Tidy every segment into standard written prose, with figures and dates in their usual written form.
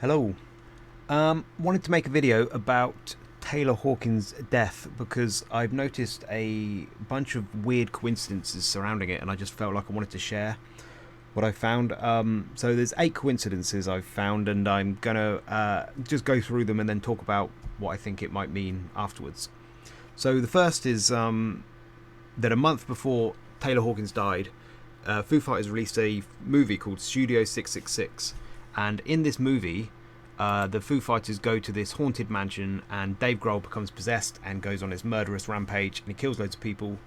Hello. Wanted to make a video about Taylor Hawkins' death because I've noticed a bunch of weird coincidences surrounding it, and I just felt like I wanted to share what I found. So there's 8 coincidences I've found, and I'm gonna just go through them and then talk about what I think it might mean afterwards. So the first is that a month before Taylor Hawkins died, Foo Fighters released a movie called Studio 666, and in this movie, the Foo Fighters go to this haunted mansion, and Dave Grohl becomes possessed and goes on this murderous rampage, and he kills loads of people.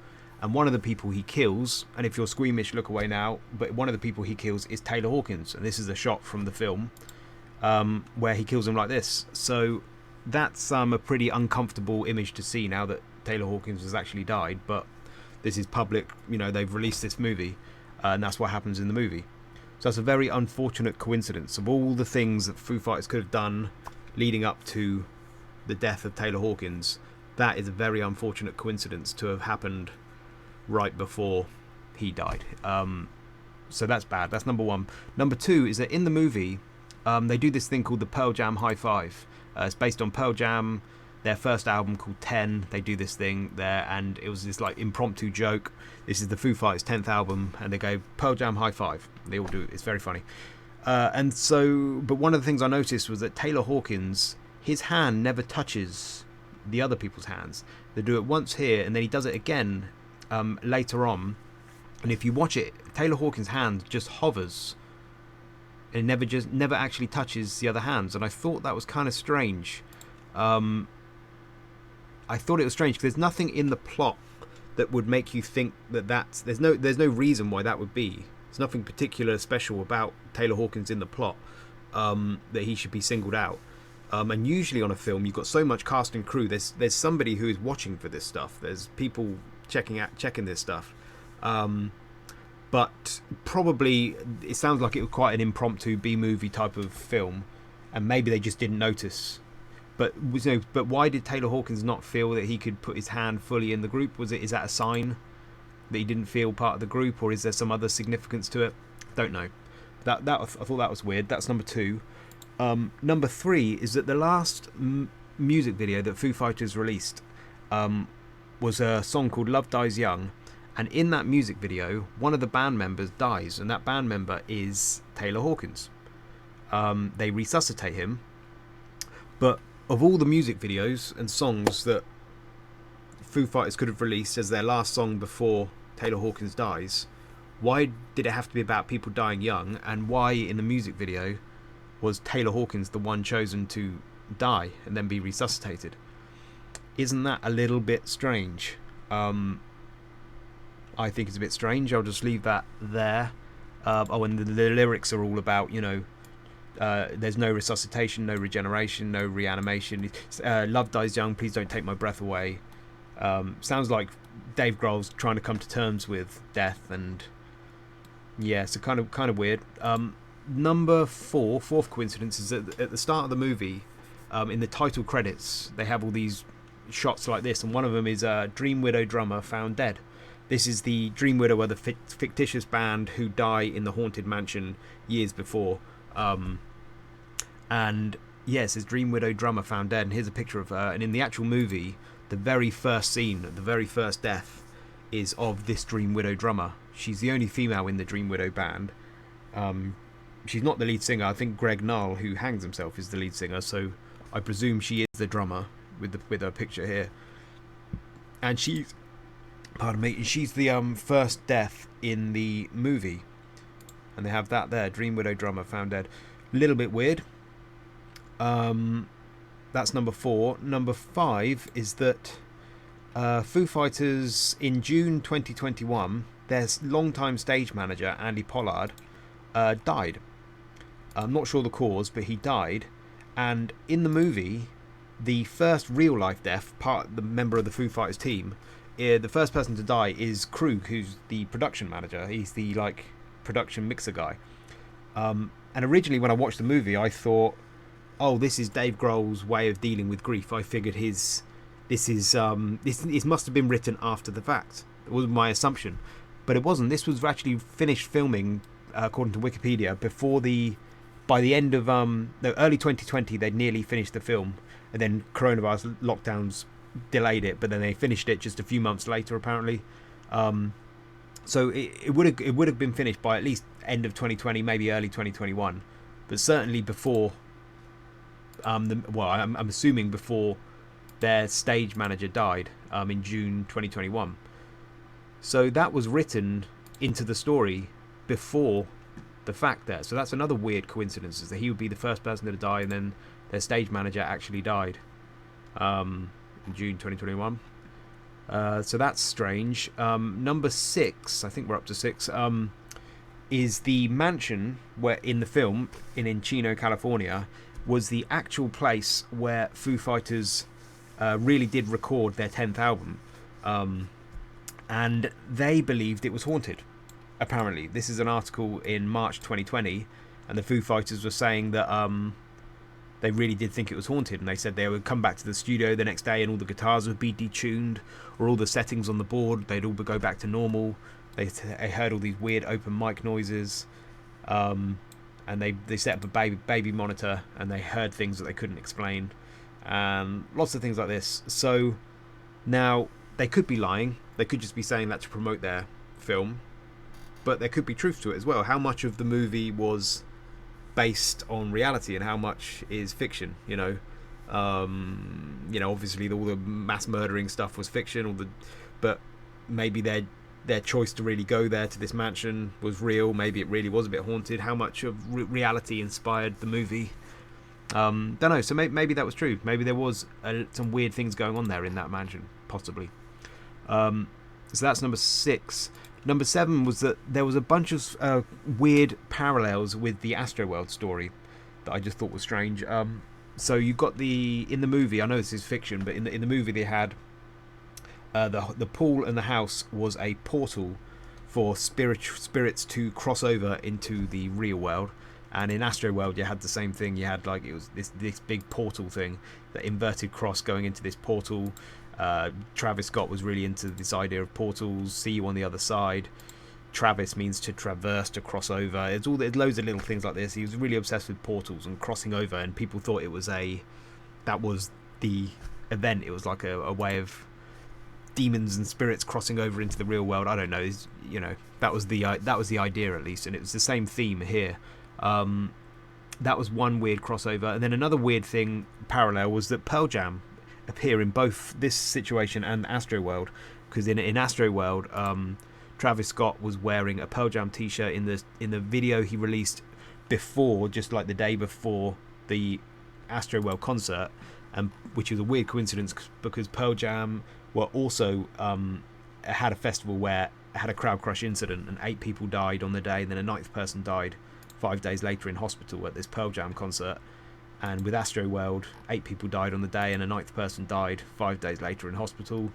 And one of the people he kills, and if you're squeamish, look away now, but one of the people he kills is Taylor Hawkins, and this is a shot from the film where he kills him like this. So that's a pretty uncomfortable image to see now that Taylor Hawkins has actually died, but this is public, they've released this movie, and that's what happens in the movie. So that's a very unfortunate coincidence. Of all the things that Foo Fighters could have done leading up to the death of Taylor Hawkins, that is a very unfortunate coincidence to have happened right before he died. So that's bad. That's number one. Number two is that in the movie, they do this thing called the Pearl Jam High Five. It's based on Pearl Jam, their first album called 10. They do this thing there, and it was this like impromptu joke. This is the Foo Fighters' 10th album, and they go Pearl Jam High Five. They all do it. It's very funny. But one of the things I noticed was that Taylor Hawkins, his hand never touches the other people's hands. They do it once here, and then he does it again later on. And if you watch it, Taylor Hawkins' hand just hovers. It never actually touches the other hands, and I thought that was kind of strange. I thought it was strange because there's nothing in the plot that would make you think there's no reason why that would be. There's nothing particular special about Taylor Hawkins in the plot that he should be singled out. And usually on a film, you've got so much cast and crew. There's somebody who is watching for this stuff. There's people checking this stuff. But probably it sounds like it was quite an impromptu B-movie type of film, and maybe they just didn't notice. But why did Taylor Hawkins not feel that he could put his hand fully in the group? Is that a sign that he didn't feel part of the group, or is there some other significance to it? Don't know. I thought that was weird. That's number two. Number three is that the last music video that Foo Fighters released was a song called "Love Dies Young," and in that music video, one of the band members dies, and that band member is Taylor Hawkins. They resuscitate him, but of all the music videos and songs that Foo Fighters could have released as their last song before Taylor Hawkins dies, why did it have to be about people dying young, and why in the music video was Taylor Hawkins the one chosen to die and then be resuscitated? Isn't that a little bit strange? I think it's a bit strange. I'll just leave that there. And the lyrics are all about, there's no resuscitation, no regeneration, no reanimation. Love dies young, please don't take my breath away. Sounds like Dave Grohl's trying to come to terms with death, and yeah, so kind of weird. Number fourth coincidence is that at the start of the movie, in the title credits, they have all these shots like this, and one of them is Dream Widow drummer found dead. This is the Dream Widow, the fictitious band who die in the haunted mansion years before. And yes, his Dream Widow drummer found dead, and here's a picture of her. And in the actual movie, the very first scene, the very first death, is of this Dream Widow drummer. She's the only female in the Dream Widow band. She's not the lead singer. I think Greg Null, who hangs himself, is the lead singer, so I presume she is the drummer with her picture here. And she's the first death in the movie, and they have that there, Dream Widow drummer found dead. A little bit weird. That's number four. Number five is that Foo Fighters in June 2021, their longtime stage manager Andy Pollard died. I'm not sure the cause, but he died. And in the movie, the first real life death, the member of the Foo Fighters team, the first person to die is Krug, who's the production manager. He's the production mixer guy. And originally when I watched the movie, I thought, oh, this is Dave Grohl's way of dealing with grief. I figured this must have been written after the fact. It was my assumption, but it wasn't. This was actually finished filming, according to Wikipedia, before the by the end of the early 2020, they'd nearly finished the film, and then coronavirus lockdowns delayed it. But then they finished it just a few months later, apparently. So it would have been finished by at least end of 2020, maybe early 2021, but certainly before. I'm assuming before their stage manager died in June 2021. So that was written into the story before the fact there. So that's another weird coincidence, is that he would be the first person to die, and then their stage manager actually died in June 2021. So that's strange. Number 6, I think we're up to 6, is the mansion where in the film in Encino, California, was the actual place where Foo Fighters really did record their 10th album. And they believed it was haunted. Apparently, this is an article in March 2020, and the Foo Fighters were saying that they really did think it was haunted, and they said they would come back to the studio the next day and all the guitars would be detuned, or all the settings on the board, they'd all go back to normal. They heard all these weird open mic noises, and they set up a baby monitor, and they heard things that they couldn't explain, and lots of things like this. So now they could be lying. They could just be saying that to promote their film, but there could be truth to it as well. How much of the movie was based on reality and how much is fiction? Obviously all the mass murdering stuff was fiction, but maybe their choice to really go there to this mansion was real. Maybe it really was a bit haunted. How much of reality inspired the movie? Don't know. So maybe that was true. Maybe there was some weird things going on there in that mansion, possibly. So that's number 6. Number 7 was that there was a bunch of weird parallels with the Astroworld story that I just thought was strange. So you've got in the movie, I know this is fiction, but in the movie they had the pool and the house was a portal for spirits to cross over into the real world. And in Astroworld you had the same thing. You had it was this big portal thing, that inverted cross going into this portal. Travis Scott was really into this idea of portals. See you on the other side. Travis means to traverse, to cross over. There's loads of little things like this. He was really obsessed with portals and crossing over, and people thought that was the event. It was like a way of demons and spirits crossing over into the real world. I don't know. That was the idea, at least, and it was the same theme here. That was one weird crossover, and then another weird thing parallel was that Pearl Jam appear in both this situation and Astroworld, because in Astroworld, Travis Scott was wearing a Pearl Jam t-shirt in the video he released before, just like the day before the Astroworld concert, and which was a weird coincidence because Pearl Jam were also had a festival where it had a crowd crush incident and 8 people died on the day, and then a 9th person died 5 days later in hospital at this Pearl Jam concert. And with Astroworld, 8 people died on the day and a 9th person died 5 days later in hospital.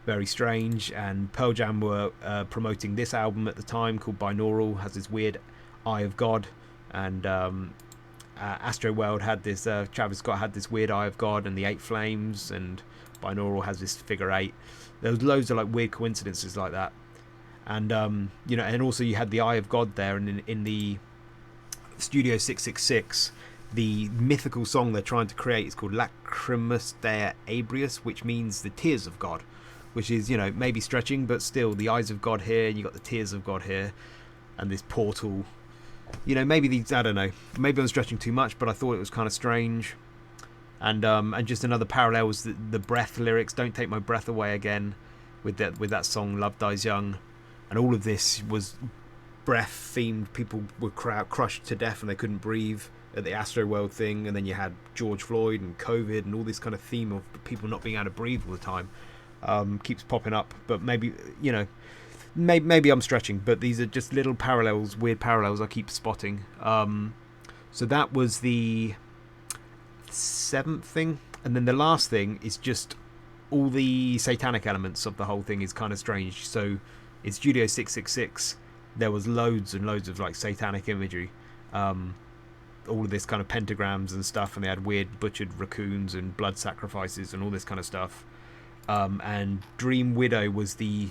Very strange. And Pearl Jam were promoting this album at the time called Binaural, has this weird Eye of God. And Astroworld had this, Travis Scott had this weird Eye of God and the 8 flames, and Binaural has this figure 8. There was loads of weird coincidences like that. And, and also you had the Eye of God there, and in the Studio 666, the mythical song they're trying to create is called Lacrimus Dei Abrius, which means the tears of God, which is, maybe stretching, but still the eyes of God here, and you got the tears of God here, and this portal. Maybe I don't know, maybe I'm stretching too much, but I thought it was kind of strange. And just another parallel was the Breath lyrics, "Don't take my breath away again," with that song "Love Dies Young," and all of this was breath themed. People were crushed to death and they couldn't breathe at the Astroworld thing, and then you had George Floyd and COVID and all this kind of theme of people not being able to breathe all the time. Keeps popping up, but maybe maybe I'm stretching, but these are just little parallels, weird parallels I keep spotting. So that was the 7th thing, and then the last thing is just all the satanic elements of the whole thing is kind of strange. So in Studio 666 there was loads and loads of satanic imagery, all of this kind of pentagrams and stuff, and they had weird butchered raccoons and blood sacrifices and all this kind of stuff. And Dream Widow was the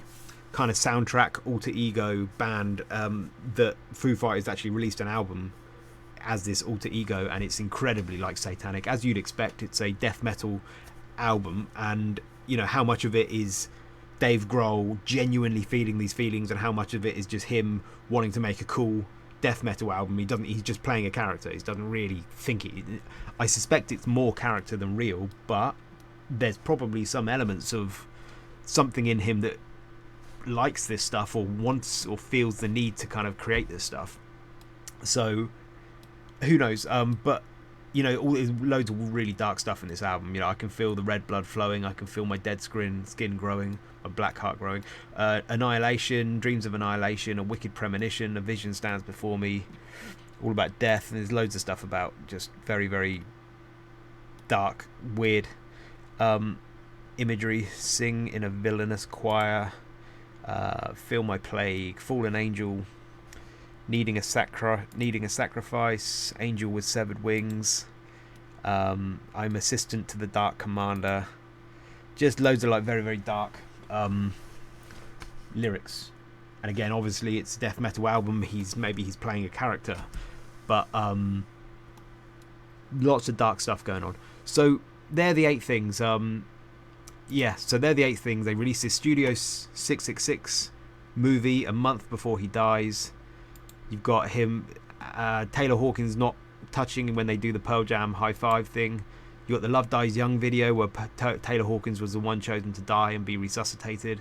kind of soundtrack alter ego band that Foo Fighters actually released an album as this alter ego, and it's incredibly like satanic, as you'd expect. It's a death metal album, and how much of it is Dave Grohl genuinely feeling these feelings, and how much of it is just him wanting to make a cool death metal album. He's just playing a character. He doesn't really think it. I suspect it's more character than real, but there's probably some elements of something in him that likes this stuff, or wants or feels the need to kind of create this stuff. So who knows? But there's loads of really dark stuff in this album. I can feel the red blood flowing. I can feel my dead skin growing, my black heart growing. Annihilation, dreams of annihilation, a wicked premonition, a vision stands before me. All about death, and there's loads of stuff about just very, very dark, weird imagery. Sing in a villainous choir. Feel my plague. Fallen angel. Needing a sacrifice. Angel with severed wings. I'm assistant to the Dark Commander. Just loads of like very, very dark lyrics. And again, obviously it's a death metal album. He's playing a character, but lots of dark stuff going on. So they're the 8 things. So they're the 8 things. They released this Studio 666 movie a month before he dies. You've got him, Taylor Hawkins not touching when they do the Pearl Jam high five thing. You got the Love Dies Young video where Taylor Hawkins was the one chosen to die and be resuscitated.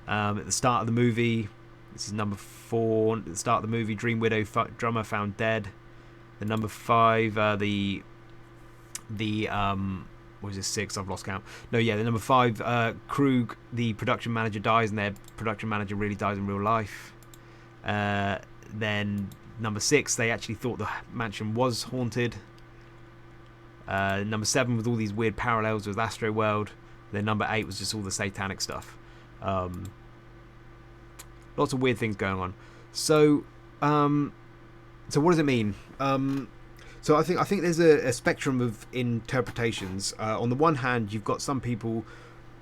At the start of the movie, this is number 4. At the start of the movie, Dream Widow drummer found dead. The number 5, the what was it, 6? I've lost count. No, yeah, the number 5, Krug, the production manager, dies, and their production manager really dies in real life. Then number 6, they actually thought the mansion was haunted. Number 7 with all these weird parallels with Astroworld. Then number 8 was just all the satanic stuff. Lots of weird things going on. So what does it mean? So I think there's a spectrum of interpretations. On the one hand, you've got some people,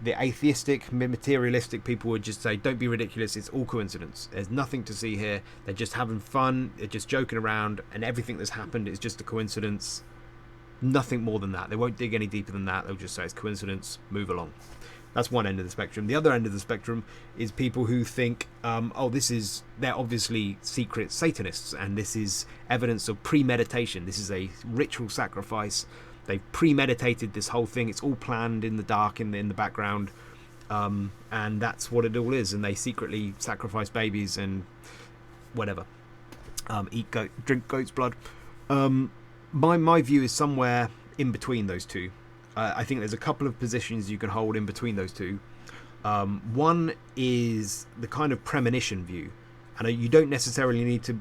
the atheistic, materialistic people, would just say, don't be ridiculous, it's all coincidence. There's nothing to see here. They're just having fun, they're just joking around, and everything that's happened is just a coincidence. Nothing more than that. They won't dig any deeper than that. They'll just say it's coincidence, move along. That's one end of the spectrum. The other end of the spectrum is people who think, they're obviously secret Satanists, and this is evidence of premeditation. This is a ritual sacrifice. They've premeditated this whole thing. It's all planned in the dark, in the background, and that's what it all is. And they secretly sacrifice babies and whatever, drink goat's blood. My view is somewhere in between those two. I think there's a couple of positions you can hold in between those two. One is the kind of premonition view, and you don't necessarily need to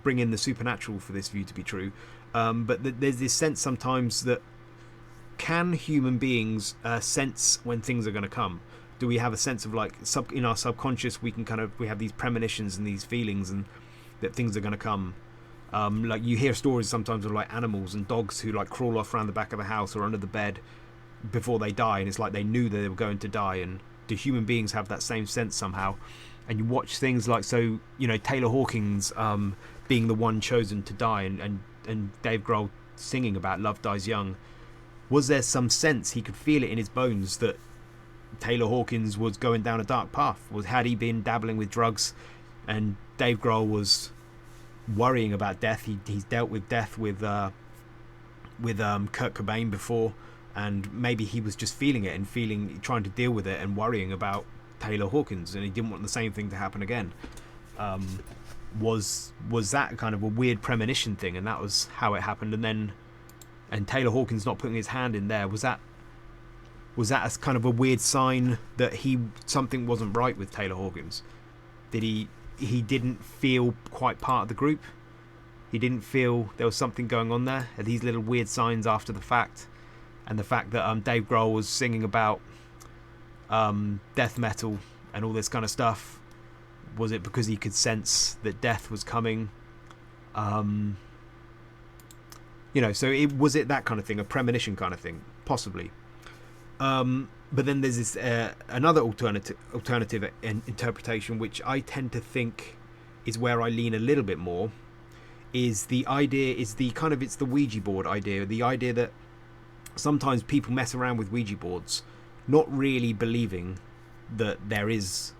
bring in the supernatural for this view to be true. But there's this sense sometimes that, can human beings sense when things are going to come? Do we have a sense of like in our subconscious we have these premonitions and these feelings and that things are going to come? Like you hear stories sometimes of like animals and dogs who like crawl off around the back of the house or under the bed before they die, and it's like they knew that they were going to die. And do human beings have that same sense somehow? And you watch things like, Taylor Hawkins being the one chosen to die, and Dave Grohl singing about Love Dies Young. Was there some sense, he could feel it in his bones, that Taylor Hawkins was going down a dark path? Had he been dabbling with drugs, and Dave Grohl was worrying about death? He's dealt with death with Kurt Cobain before, and maybe he was just feeling it and trying to deal with it and worrying about Taylor Hawkins, and he didn't want the same thing to happen again. Was that kind of a weird premonition thing, and that was how it happened? And Taylor Hawkins not putting his hand in there, was that a kind of a weird sign that something wasn't right with Taylor Hawkins? Did he didn't feel quite part of the group? He didn't feel there was something going on there? Are these little weird signs after the fact? And the fact that Dave Grohl was singing about death metal and all this kind of stuff, was it because he could sense that death was coming? So was it that kind of thing, a premonition kind of thing? Possibly. But then there's this another alternative interpretation, which I tend to think is where I lean a little bit more, is the idea, is the kind of, it's the Ouija board idea, the idea that sometimes people mess around with Ouija boards, not really believing that there is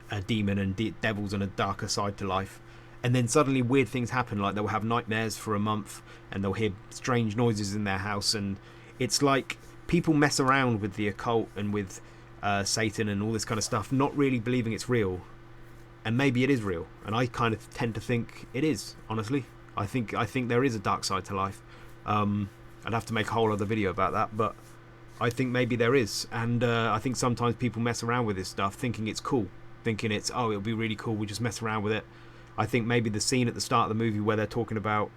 a demon and devils and a darker side to life, and then suddenly weird things happen, like they'll have nightmares for a month and they'll hear strange noises in their house, and it's like people mess around with the occult and with Satan and all this kind of stuff, not really believing it's real. And maybe it is real, and I kind of tend to think it is, honestly. I think there is a dark side to life. I'd have to make a whole other video about that, but I think maybe there is. And I think sometimes people mess around with this stuff thinking it's cool, thinking it's, oh, it'll be really cool, we'll just mess around with it. I think maybe the scene at the start of the movie where they're talking about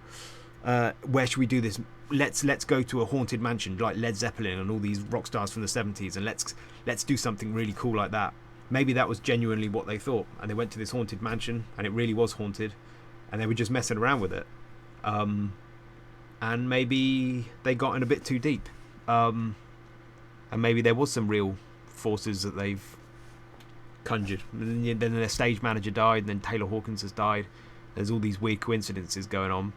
where should we do this, let's go to a haunted mansion like Led Zeppelin and all these rock stars from the 70s, and let's do something really cool like that. Maybe that was genuinely what they thought, and they went to this haunted mansion and it really was haunted, and they were just messing around with it. And maybe they got in a bit too deep, and maybe there was some real forces that they've conjured. And then their stage manager died, and then Taylor Hawkins has died. There's all these weird coincidences going on.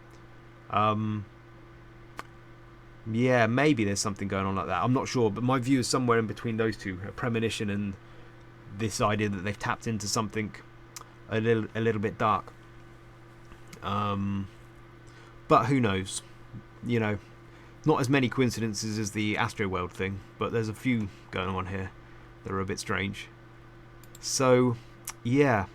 Yeah, maybe there's something going on like that. I'm not sure, but my view is somewhere in between those two, a premonition and this idea that they've tapped into something a little bit dark. But who knows? You know, not as many coincidences as the Astroworld thing, but there's a few going on here that are a bit strange. So, yeah,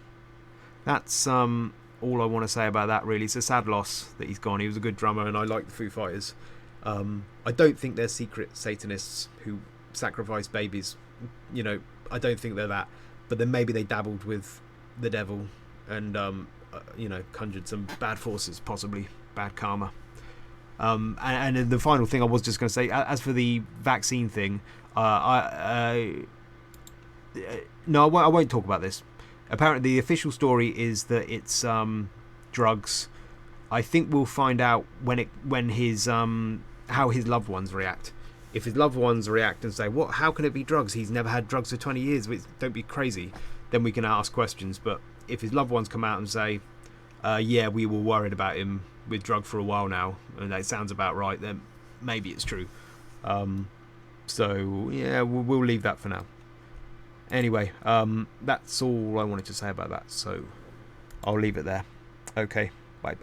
that's all I want to say about that, really. It's a sad loss that he's gone. He was a good drummer, and I like the Foo Fighters. I don't think they're secret Satanists who sacrifice babies. You know, I don't think they're that. But then maybe they dabbled with the devil and, you know, conjured some bad forces, possibly bad karma. And the final thing I was just going to say, as for the vaccine thing, no, I won't talk about this. Apparently, the official story is that it's drugs. I think we'll find out when his how his loved ones react. If his loved ones react and say, "What? How can it be drugs? He's never had drugs for 20 years. Don't be crazy." Then we can ask questions. But if his loved ones come out and say, "Yeah, we were worried about him with drug for a while now," and that sounds about right, then maybe it's true. So yeah, we'll leave that for now. Anyway, that's all I wanted to say about that. So I'll leave it there. Okay, bye.